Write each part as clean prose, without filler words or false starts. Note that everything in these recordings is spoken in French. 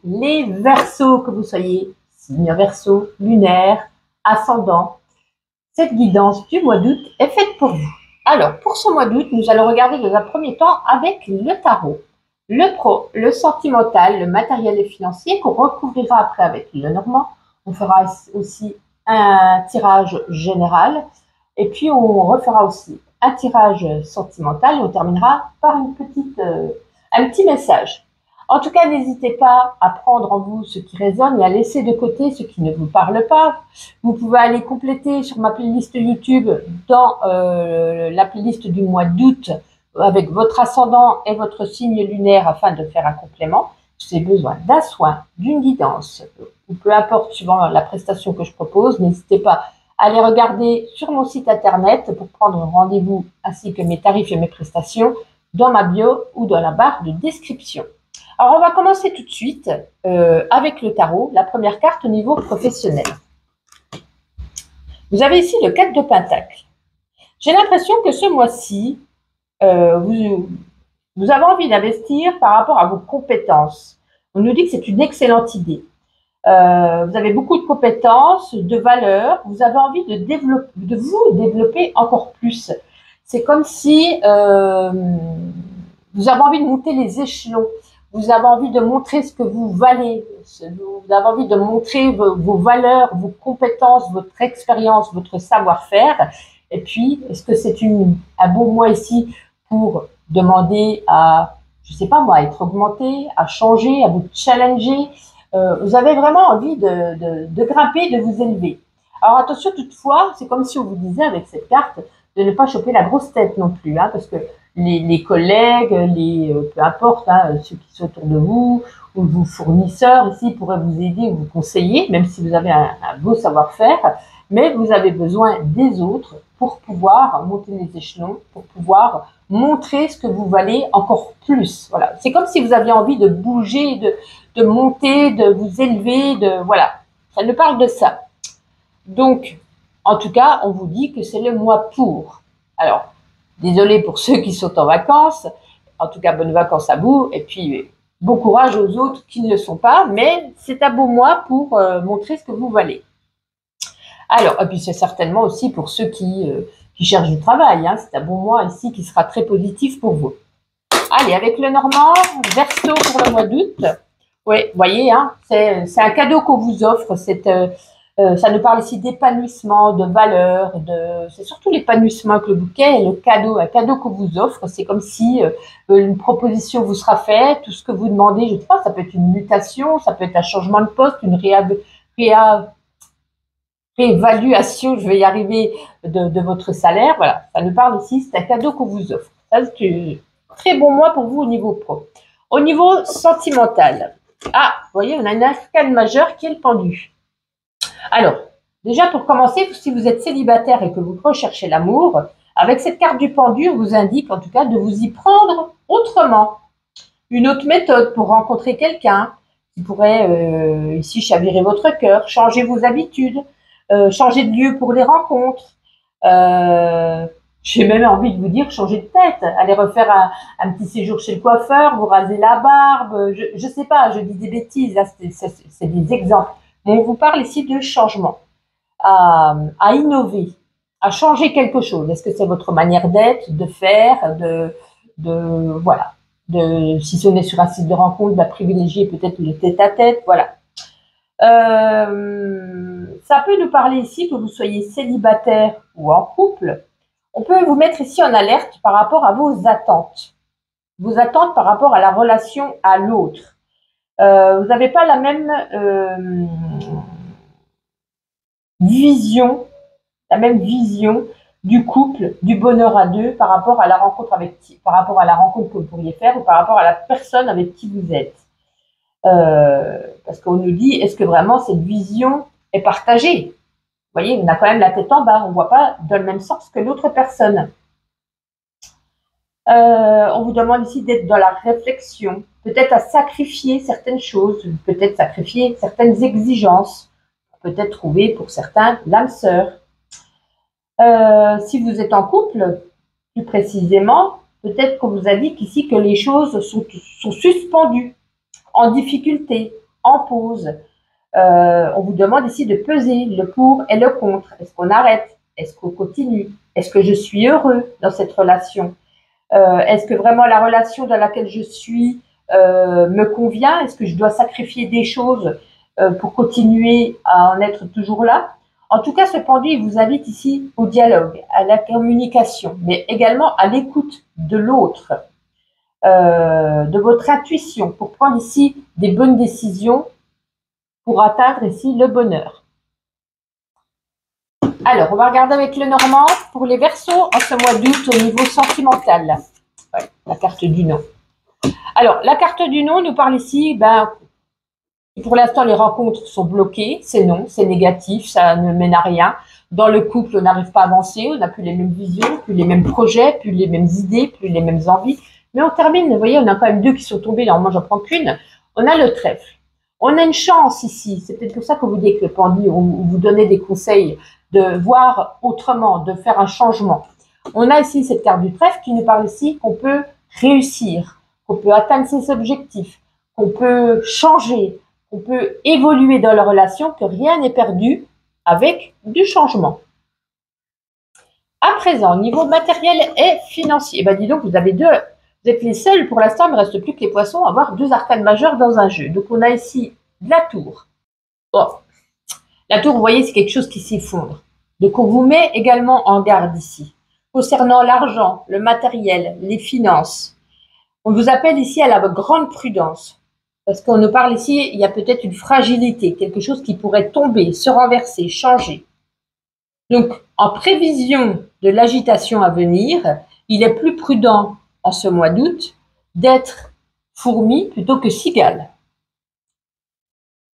les Verseaux, que vous soyez signe Verseau, lunaire, ascendant. Cette guidance du mois d'août est faite pour vous. Alors, pour ce mois d'août, nous allons regarder dans un premier temps avec le tarot, le pro, le sentimental, le matériel et financier qu'on recouvrira après avec le normand. On fera aussi un tirage général et puis on refera aussi un tirage sentimental et on terminera par un petit message. En tout cas, n'hésitez pas à prendre en vous ce qui résonne et à laisser de côté ce qui ne vous parle pas. Vous pouvez aller compléter sur ma playlist YouTube dans la playlist du mois d'août avec votre ascendant et votre signe lunaire afin de faire un complément. Si vous avez besoin d'un soin, d'une guidance, ou peu importe suivant la prestation que je propose, n'hésitez pas à aller regarder sur mon site internet pour prendre rendez-vous ainsi que mes tarifs et mes prestations dans ma bio ou dans la barre de description. Alors, on va commencer tout de suite avec le tarot, la première carte au niveau professionnel. Vous avez ici le 4 de Pentacle. J'ai l'impression que ce mois-ci, vous avez envie d'investir par rapport à vos compétences. On nous dit que c'est une excellente idée. Vous avez beaucoup de compétences, de valeurs. Vous avez envie de vous développer encore plus. C'est comme si vous avez envie de monter les échelons. Vous avez envie de montrer ce que vous valez. Vous avez envie de montrer vos valeurs, vos compétences, votre expérience, votre savoir-faire. Et puis, est-ce que c'est un beau mois ici pour demander à, je sais pas moi, à être augmenté, à changer, à vous challenger? Vous avez vraiment envie de grimper, de vous élever. Alors attention toutefois, c'est comme si on vous disait avec cette carte de ne pas choper la grosse tête non plus, hein, parce que les collègues, peu importe, hein, ceux qui sont autour de vous, ou vos fournisseurs ici pourraient vous aider ou vous conseiller, même si vous avez un beau savoir-faire, mais vous avez besoin des autres pour pouvoir monter les échelons, pour pouvoir montrer ce que vous valez encore plus. Voilà. C'est comme si vous aviez envie de bouger, de monter, de vous élever, voilà. Ça nous parle de ça. Donc, en tout cas, on vous dit que c'est le mois pour. Alors, désolé pour ceux qui sont en vacances. En tout cas, bonnes vacances à vous. Et puis, bon courage aux autres qui ne le sont pas. Mais c'est un beau mois pour montrer ce que vous valez. Alors, et puis c'est certainement aussi pour ceux qui cherchent du travail. Hein, c'est un bon mois ici qui sera très positif pour vous. Allez, avec le normand, Verseau pour le mois d'août. Oui, vous voyez, hein, c'est un cadeau qu'on vous offre. Ça nous parle ici d'épanouissement, de valeur. C'est surtout l'épanouissement avec le bouquet et le cadeau. Un cadeau qu'on vous offre, c'est comme si une proposition vous sera faite. Tout ce que vous demandez, je ne sais pas, ça peut être une mutation, ça peut être un changement de poste, une réévaluation, je vais y arriver, de votre salaire. Voilà, ça nous parle ici, c'est un cadeau qu'on vous offre. Ça, c'est un très bon mois pour vous au niveau pro. Au niveau sentimental, ah, vous voyez, on a une arcane majeure qui est le pendu. Alors, déjà pour commencer, si vous êtes célibataire et que vous recherchez l'amour, avec cette carte du pendu, on vous indique en tout cas de vous y prendre autrement. Une autre méthode pour rencontrer quelqu'un qui pourrait ici chavirer votre cœur, changer vos habitudes, changer de lieu pour les rencontres. J'ai même envie de vous dire changer de tête, aller refaire un petit séjour chez le coiffeur, vous raser la barbe, je sais pas, je dis des bêtises, là c'est des exemples. Mais on vous parle ici de changement, à innover, à changer quelque chose. Est-ce que c'est votre manière d'être, de faire, voilà, si on est sur un site de rencontre, privilégier peut-être le tête-à-tête, voilà. Ça peut nous parler ici que vous soyez célibataire ou en couple. On peut vous mettre ici en alerte par rapport à vos attentes par rapport à la relation à l'autre. Vous n'avez pas la même vision du couple, du bonheur à deux par rapport à la rencontre que vous pourriez faire ou par rapport à la personne avec qui vous êtes. Parce qu'on nous dit, est-ce que vraiment cette vision est partagée? Vous voyez, on a quand même la tête en bas, on ne voit pas dans le même sens que l'autre personne. On vous demande ici d'être dans la réflexion, peut-être à sacrifier certaines choses, peut-être sacrifier certaines exigences, peut-être trouver pour certains l'âme sœur. Si vous êtes en couple, plus précisément, peut-être qu'on vous indique ici que les choses sont suspendues, en difficulté, en pause. On vous demande ici de peser le pour et le contre. Est-ce qu'on arrête? Est-ce qu'on continue? Est-ce que je suis heureux dans cette relation? Est-ce que vraiment la relation dans laquelle je suis me convient? Est-ce que je dois sacrifier des choses pour continuer à en être toujours là? En tout cas, ce pendu, il vous invite ici au dialogue, à la communication, mais également à l'écoute de l'autre, de votre intuition, pour prendre ici des bonnes décisions, pour atteindre ici le bonheur. Alors, on va regarder avec le Normand pour les Verseaux en ce mois d'août au niveau sentimental. Ouais, la carte du non. Alors, la carte du non nous parle ici, pour l'instant, les rencontres sont bloquées, c'est non, c'est négatif, ça ne mène à rien. Dans le couple, on n'arrive pas à avancer, on n'a plus les mêmes visions, plus les mêmes projets, plus les mêmes idées, plus les mêmes envies. Mais on termine, vous voyez, on a quand même deux qui sont tombés, normalement j'en prends qu'une. On a le trèfle. On a une chance ici, c'est peut-être pour ça qu'on vous dit que le pendu, on vous donnait des conseils de voir autrement, de faire un changement. On a ici cette carte du trèfle qui nous parle ici qu'on peut réussir, qu'on peut atteindre ses objectifs, qu'on peut changer, qu'on peut évoluer dans la relation, que rien n'est perdu avec du changement. À présent, au niveau matériel et financier, dis donc, vous êtes les seuls pour l'instant, il ne reste plus que les poissons à avoir deux arcanes majeures dans un jeu. Donc on a ici la tour. Bon. La tour, vous voyez, c'est quelque chose qui s'effondre. Donc on vous met également en garde ici. Concernant l'argent, le matériel, les finances, on vous appelle ici à la grande prudence. Parce qu'on nous parle ici, il y a peut-être une fragilité, quelque chose qui pourrait tomber, se renverser, changer. Donc, en prévision de l'agitation à venir, il est plus prudent en ce mois d'août d'être fourmi plutôt que cigale.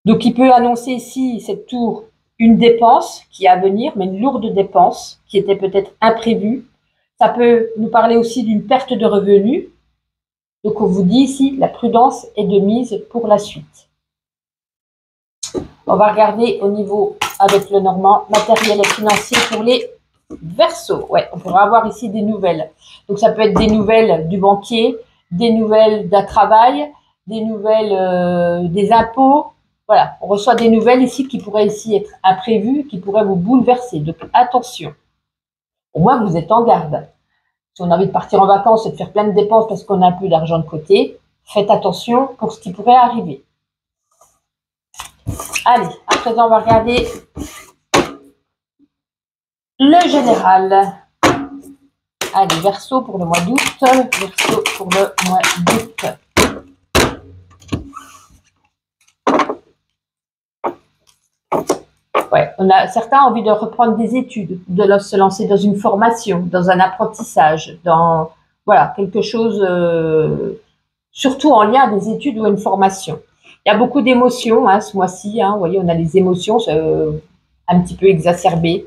Donc, il peut annoncer ici, cette tour, une dépense qui est à venir, mais une lourde dépense qui était peut-être imprévue. Ça peut nous parler aussi d'une perte de revenus. Donc, on vous dit ici, la prudence est de mise pour la suite. On va regarder au niveau, avec le Normand, matériel et financier pour les Verseaux. Ouais, on pourra avoir ici des nouvelles. Donc, ça peut être des nouvelles du banquier, des nouvelles d'un travail, des nouvelles des impôts. Voilà, on reçoit des nouvelles ici qui pourraient ici être imprévues, qui pourraient vous bouleverser. Donc, attention. Au moins, vous êtes en garde. Si on a envie de partir en vacances et de faire plein de dépenses parce qu'on a un peu d'argent de côté, faites attention pour ce qui pourrait arriver. Allez, à présent, on va regarder le général. Allez, Verseau pour le mois d'août. Verseau pour le mois d'août. Ouais, certains ont envie de reprendre des études, de se lancer dans une formation, dans un apprentissage, dans quelque chose, surtout en lien à des études ou à une formation. Il y a beaucoup d'émotions ce mois-ci. Vous voyez, on a les émotions un petit peu exacerbées.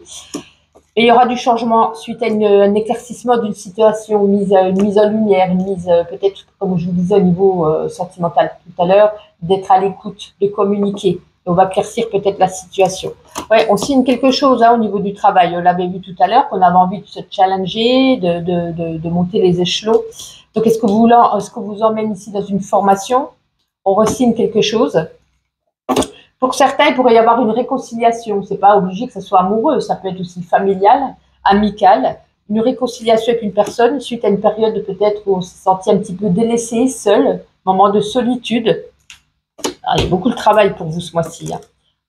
Et il y aura du changement suite à un éclaircissement d'une situation, une mise en lumière, une mise peut-être, comme je vous disais, au niveau sentimental tout à l'heure, d'être à l'écoute, de communiquer. On va éclaircir peut-être la situation. Ouais, on signe quelque chose au niveau du travail. On l'avait vu tout à l'heure, qu'on avait envie de se challenger, de monter les échelons. Donc, est-ce que vous emmène ici dans une formation? On re-signe quelque chose. Pour certains, il pourrait y avoir une réconciliation. C'est pas obligé que ce soit amoureux. Ça peut être aussi familial, amical. Une réconciliation avec une personne suite à une période peut-être où on s'est senti un petit peu délaissé, seul, moment de solitude. Il y a beaucoup de travail pour vous ce mois-ci.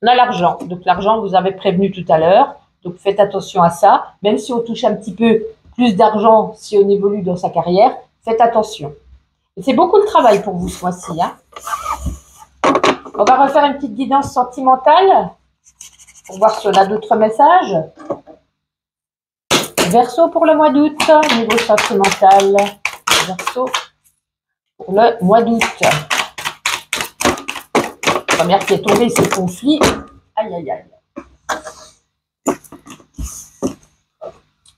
On a l'argent. Donc, l'argent, vous avez prévenu tout à l'heure. Donc, faites attention à ça. Même si on touche un petit peu plus d'argent, si on évolue dans sa carrière, faites attention. C'est beaucoup de travail pour vous ce mois-ci. On va refaire une petite guidance sentimentale pour voir si on a d'autres messages. Verseau pour le mois d'août, niveau sentimental. Verseau pour le mois d'août. La première qui est tombée, c'est conflit. Aïe, aïe, aïe.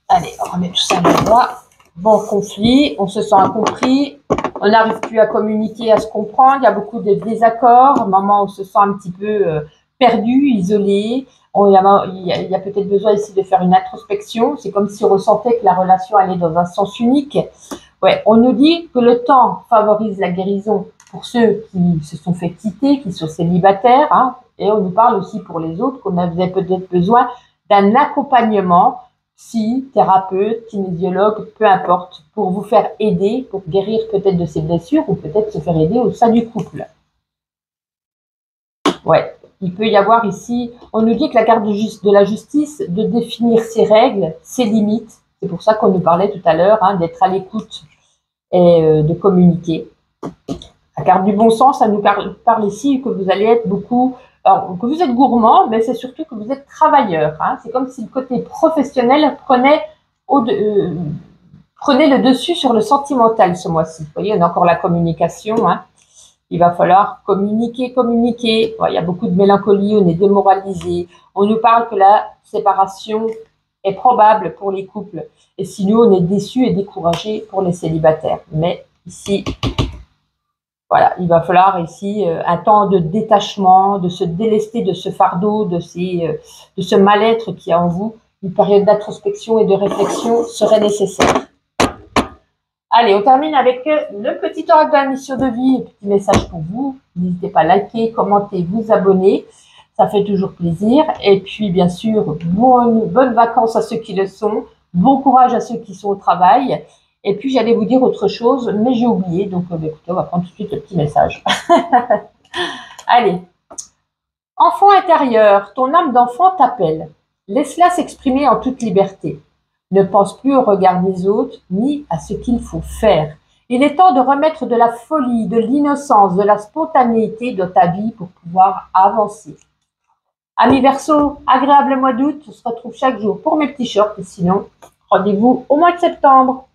Allez, on remet tout ça à l'endroit. Bon, conflit, on se sent incompris. On n'arrive plus à communiquer, à se comprendre. Il y a beaucoup de désaccords. Moment où on se sent un petit peu perdu, isolé. Il y a peut-être besoin ici de faire une introspection. C'est comme si on ressentait que la relation allait dans un sens unique. Ouais, on nous dit que le temps favorise la guérison pour ceux qui se sont fait quitter, qui sont célibataires, hein, et on nous parle aussi pour les autres qu'on avait peut-être besoin d'un accompagnement, psy, thérapeute, kinésiologue, peu importe, pour vous faire aider, pour guérir peut-être de ces blessures ou peut-être se faire aider au sein du couple. Ouais, il peut y avoir ici, on nous dit que la carte de la justice, de définir ses règles, ses limites, c'est pour ça qu'on nous parlait tout à l'heure, hein, d'être à l'écoute et de communiquer. La carte du bon sens, ça nous parle ici que vous allez être beaucoup, alors, que vous êtes gourmand, mais c'est surtout que vous êtes travailleur. Hein. C'est comme si le côté professionnel prenait le dessus sur le sentimental ce mois-ci. Vous voyez, on a encore la communication. Hein. Il va falloir communiquer. Bon, il y a beaucoup de mélancolie, on est démoralisé. On nous parle que la séparation est probable pour les couples. Et sinon, on est déçu et découragé pour les célibataires. Mais ici, voilà, il va falloir ici un temps de détachement, de se délester de ce fardeau, de ce mal-être qu'il y a en vous. Une période d'introspection et de réflexion serait nécessaire. Allez, on termine avec le petit oracle de la mission de vie, un petit message pour vous. N'hésitez pas à liker, commenter, vous abonner. Ça fait toujours plaisir. Et puis, bien sûr, bonnes vacances à ceux qui le sont. Bon courage à ceux qui sont au travail. Et puis, j'allais vous dire autre chose, mais j'ai oublié. Donc, écoutez, on va prendre tout de suite le petit message. Allez. Enfant intérieur, ton âme d'enfant t'appelle. Laisse-la s'exprimer en toute liberté. Ne pense plus au regard des autres, ni à ce qu'il faut faire. Il est temps de remettre de la folie, de l'innocence, de la spontanéité dans ta vie pour pouvoir avancer. Amis Verseau, agréable mois d'août. On se retrouve chaque jour pour mes petits shorts. Et sinon, rendez-vous au mois de septembre.